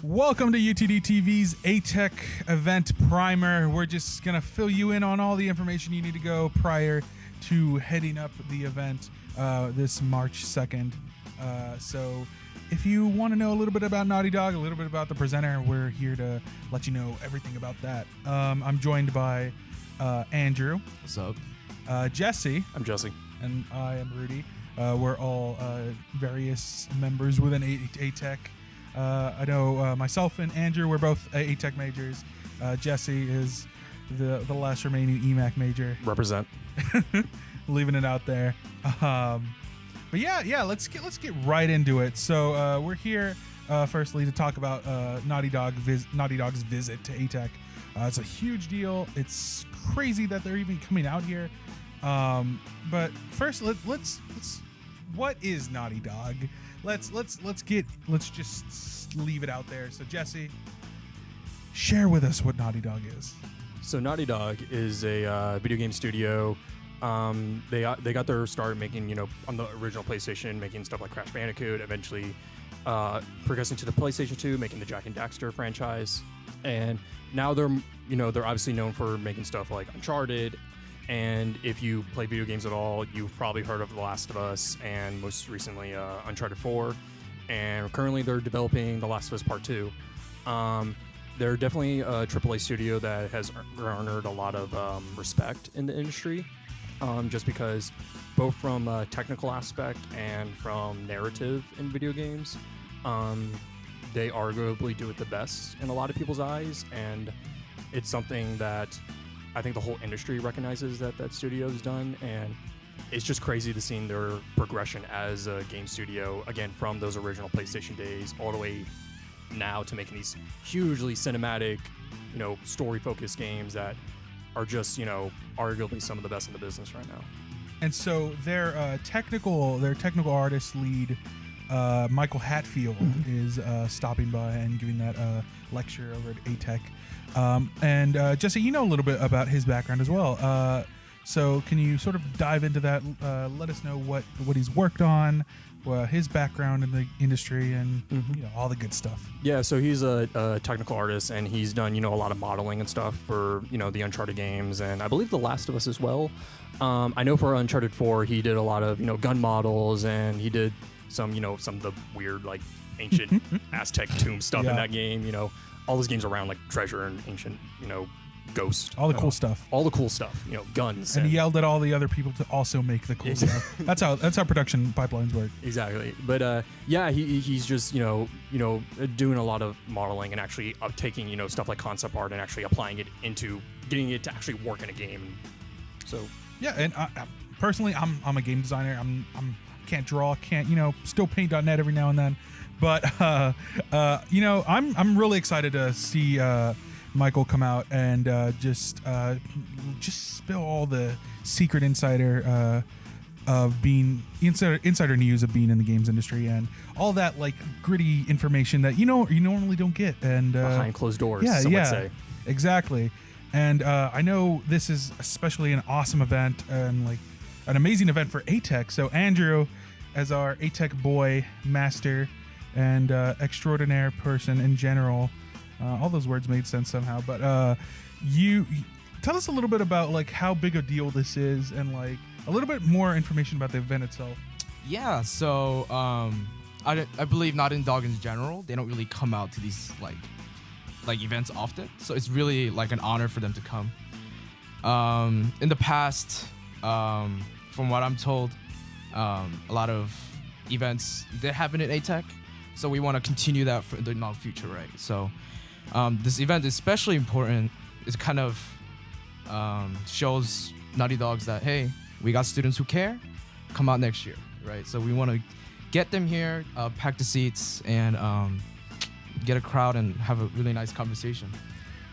Welcome to UTDTV's ATEC event primer. We're just going to fill you in on all the information you need to go prior to heading up the event this March 2nd. So if you want to know a little bit about Naughty Dog, a little bit about the presenter, we're here to let you know everything about that. I'm joined by Andrew. What's up? Jesse. I'm Jesse. And I am Rudy. We're all various members within ATEC. I know myself and Andrew, we're both ATEC majors. Jesse is the last remaining EMAC major. Represent. Leaving it out there. But yeah, let's get right into it. So we're here firstly to talk about Naughty Dog's visit to ATEC. It's a huge deal. It's crazy that they're even coming out here. But first, let's what is Naughty Dog? Let's just leave it out there. So Jesse, share with us what Naughty Dog is. So Naughty Dog is a video game studio. They got their start making, on the original PlayStation, making stuff like Crash Bandicoot, eventually progressing to the PlayStation 2, making the Jak and Daxter franchise. And now they're obviously known for making stuff like Uncharted. And if you play video games at all, you've probably heard of The Last of Us and most recently Uncharted 4. And currently they're developing The Last of Us Part 2. They're definitely a AAA studio that has garnered a lot of respect in the industry, just because both from a technical aspect and from narrative in video games, they arguably do it the best in a lot of people's eyes. And it's something that I think the whole industry recognizes that studio's done, and it's just crazy to see their progression as a game studio, again, from those original PlayStation days all the way now to making these hugely cinematic, story-focused games that are just, arguably some of the best in the business right now. And so their technical artist lead, Michel Hatfield, is stopping by and giving that lecture over at ATEC. And Jesse, you know a little bit about his background as well. So can you sort of dive into that? Let us know what he's worked on, his background in the industry, and all the good stuff. Yeah, so he's a technical artist, and he's done a lot of modeling and stuff for the Uncharted games, and I believe The Last of Us as well. I know for Uncharted 4, he did a lot of gun models, and he did some of the weird like ancient Aztec tomb stuff in that game. All those games around like treasure and ancient, ghost. All the cool stuff. All the cool stuff. Guns. And he yelled at all the other people to also make the cool stuff. That's how production pipelines work. Exactly. But he's just doing a lot of modeling and actually taking stuff like concept art and actually applying it into getting it to actually work in a game. So yeah, and personally, I'm a game designer. I'm can't draw, can't still paint.net every now and then. But I'm really excited to see Michael come out and just spill all the secret insider of being insider news of being in the games industry and all that like gritty information that you normally don't get, and behind closed doors. Some would say. Exactly. And I know this is especially an awesome event and like an amazing event for ATEC. So Andrew, as our ATEC boy, master, and extraordinaire person in general, all those words made sense somehow. But you tell us a little bit about like how big a deal this is, and like a little bit more information about the event itself. Yeah, so I believe Naughty Dog in general, they don't really come out to these like events often. So it's really like an honor for them to come. In the past, from what I'm told, a lot of events that happen at ATEC. So we want to continue that for the future, right? So this event is especially important. It kind of shows Naughty Dogs that, hey, we got students who care. Come out next year, right? So we want to get them here, pack the seats, and get a crowd and have a really nice conversation.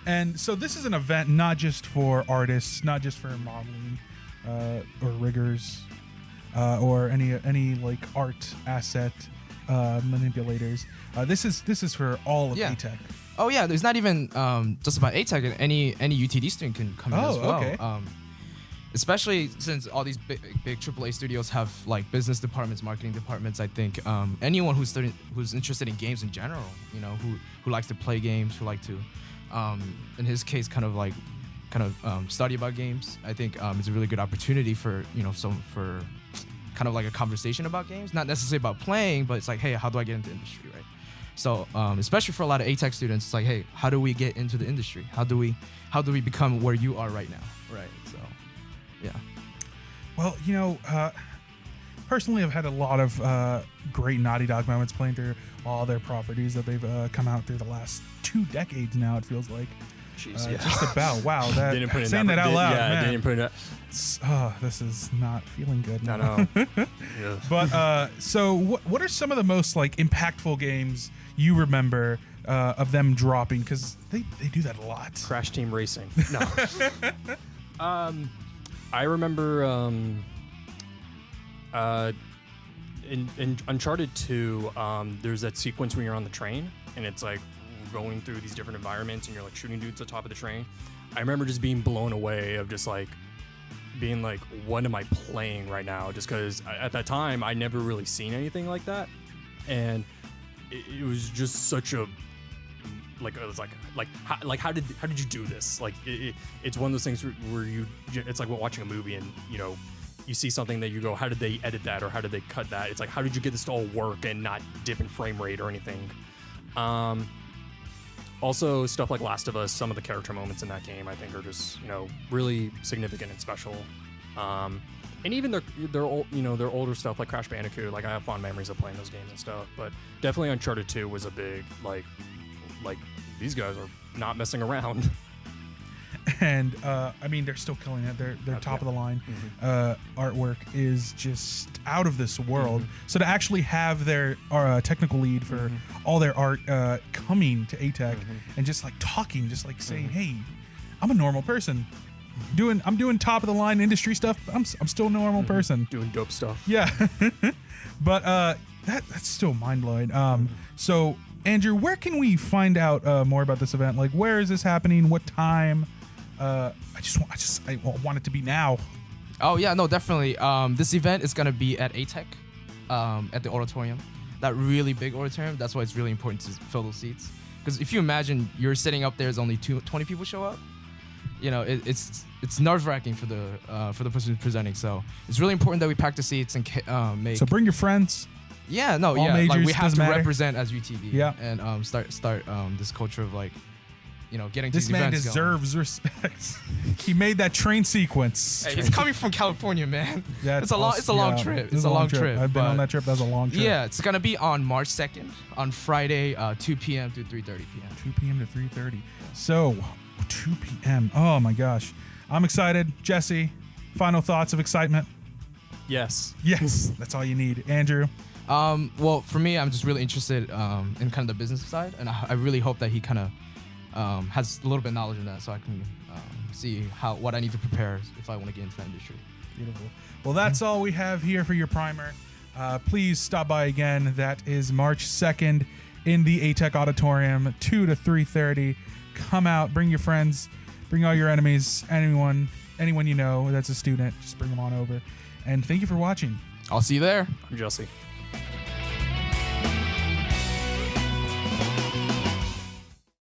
And so this is an event not just for artists, not just for modeling or riggers or any like art asset manipulators. This is for all of ATEC. Oh yeah, there's not even just about ATEC. Any UTD student can come in as well. Okay. especially since all these big AAA studios have like business departments, marketing departments. I think anyone who's interested in games in general, you know, who likes to play games, who like to, in his case, kind of study about games. I think it's a really good opportunity for, you know, for kind of like a conversation about games, not necessarily about playing, but it's like, hey, how do I get into the industry, right? So especially for a lot of ATEC students, it's like, hey, how do we get into the industry? How do we become where you are right now, right? So, yeah. Well, you know, personally, I've had a lot of great Naughty Dog moments playing through all their properties that they've come out through the last 2 decades now, it feels like. Jeez, yeah. Just about, wow. That, didn't put it saying that out loud, yeah, man. didn't put it. This is not feeling good. I now. know. Yeah. But so, what are some of the most like impactful games you remember of them dropping? Because they do that a lot. Crash Team Racing. No. I remember in Uncharted 2, there's that sequence when you're on the train and it's like going through these different environments and you're like shooting dudes at the top of the train. I remember just being blown away of just like being like, what am I playing right now? Just because at that time I never really seen anything like that, and it was just such a like it was like how did you do this? Like it's one of those things where it's like watching a movie and you know you see something that you go, how did they edit that or how did they cut that? It's like, how did you get this to all work and not dip in frame rate or anything? Also, stuff like Last of Us, some of the character moments in that game, I think, are just, you know, really significant and special. And even their older stuff like Crash Bandicoot, like I have fond memories of playing those games and stuff. But definitely Uncharted 2 was a big like these guys are not messing around. And I mean, they're still killing it. They're top of the line. Artwork is just out of this world. So to actually have their technical lead for all their art coming to ATEC and just like talking, just like saying, "Hey, I'm a normal person. I'm doing top of the line industry stuff. But I'm still a normal person doing dope stuff." Yeah, but that's still mind blowing. So Andrew, where can we find out more about this event? Like, where is this happening? What time? I want it to be now. Oh yeah, no, definitely. This event is gonna be at ATEC, at the auditorium, that really big auditorium. That's why it's really important to fill those seats. Because if you imagine you're sitting up there, there's only 20 people show up. You know, it's nerve-wracking for the person who's presenting. So it's really important that we pack the seats and make. So bring your friends. Yeah, no, all yeah. Majors, like we have to matter. represent as UTD. Yeah. And start this culture of like, you know, getting this to these man events deserves respect. He made that train sequence. Hey, he's coming from California, man. Yeah, it's a long trip. It's a long trip. I've been on that trip. That was a long trip. Yeah, it's gonna be on March 2nd, on Friday, 2 p.m. to 3:30 p.m. 2 p.m. to 3:30. So, 2 p.m. Oh my gosh, I'm excited. Jesse, final thoughts of excitement? Yes. Yes, that's all you need. Andrew. Well, for me, I'm just really interested in kind of the business side, and I really hope that he kind of has a little bit of knowledge in that, so I can see what I need to prepare if I want to get into that industry. Beautiful. Well, that's all we have here for your primer. Please stop by again. That is March 2nd in the ATEC Auditorium, 2 to 3:30. Come out, bring your friends, bring all your enemies, anyone you know that's a student, just bring them on over. And thank you for watching. I'll see you there. I'm Jesse.